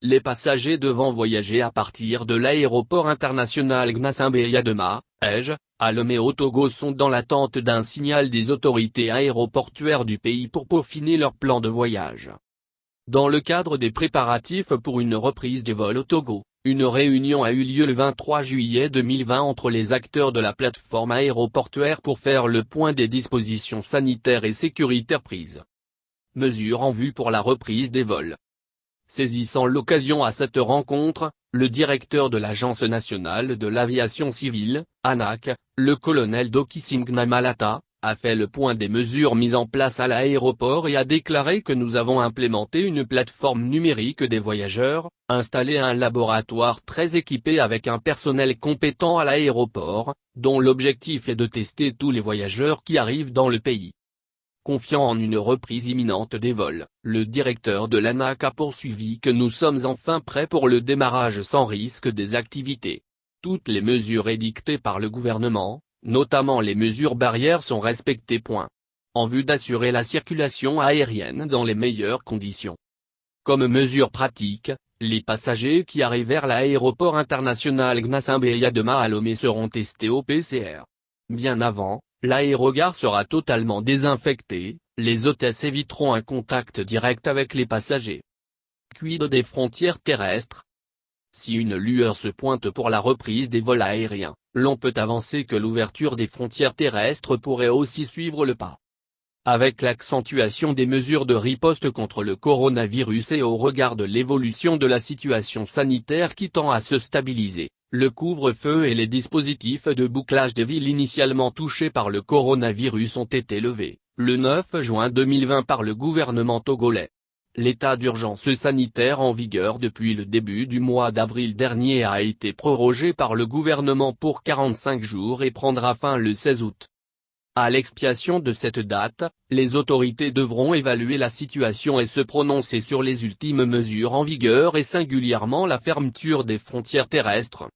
les passagers devant voyager à partir de l'aéroport international Gnassingbé-Yadema, à Lomé au Togo sont dans l'attente d'un signal des autorités aéroportuaires du pays pour peaufiner leur plan de voyage. Dans le cadre des préparatifs pour une reprise des vols au Togo, une réunion a eu lieu le 23 juillet 2020 entre les acteurs de la plateforme aéroportuaire pour faire le point des dispositions sanitaires et sécuritaires prises. Mesures en vue pour la reprise des vols. Saisissant l'occasion à cette rencontre, le directeur de l'Agence nationale de l'aviation civile, ANAC, le colonel Dokissim Malata, a fait le point des mesures mises en place à l'aéroport et a déclaré que nous avons implémenté une plateforme numérique des voyageurs, installé un laboratoire très équipé avec un personnel compétent à l'aéroport, dont l'objectif est de tester tous les voyageurs qui arrivent dans le pays. Confiant en une reprise imminente des vols, le directeur de l'ANAC a poursuivi que nous sommes enfin prêts pour le démarrage sans risque des activités. Toutes les mesures édictées par le gouvernement, notamment les mesures barrières, sont respectées. En vue d'assurer la circulation aérienne dans les meilleures conditions. Comme mesure pratique, les passagers qui arrivent vers l'aéroport international Gnassingbé-Yadema à Lomé seront testés au PCR. Bien avant, l'aérogare sera totalement désinfecté, les hôtesses éviteront un contact direct avec les passagers. Quid des frontières terrestres? Si une lueur se pointe pour la reprise des vols aériens, l'on peut avancer que l'ouverture des frontières terrestres pourrait aussi suivre le pas. Avec l'accentuation des mesures de riposte contre le coronavirus et au regard de l'évolution de la situation sanitaire qui tend à se stabiliser, le couvre-feu et les dispositifs de bouclage des villes initialement touchées par le coronavirus ont été levés, le 9 juin 2020 par le gouvernement togolais. L'état d'urgence sanitaire en vigueur depuis le début du mois d'avril dernier a été prorogé par le gouvernement pour 45 jours et prendra fin le 16 août. À l'expiration de cette date, les autorités devront évaluer la situation et se prononcer sur les ultimes mesures en vigueur et singulièrement la fermeture des frontières terrestres.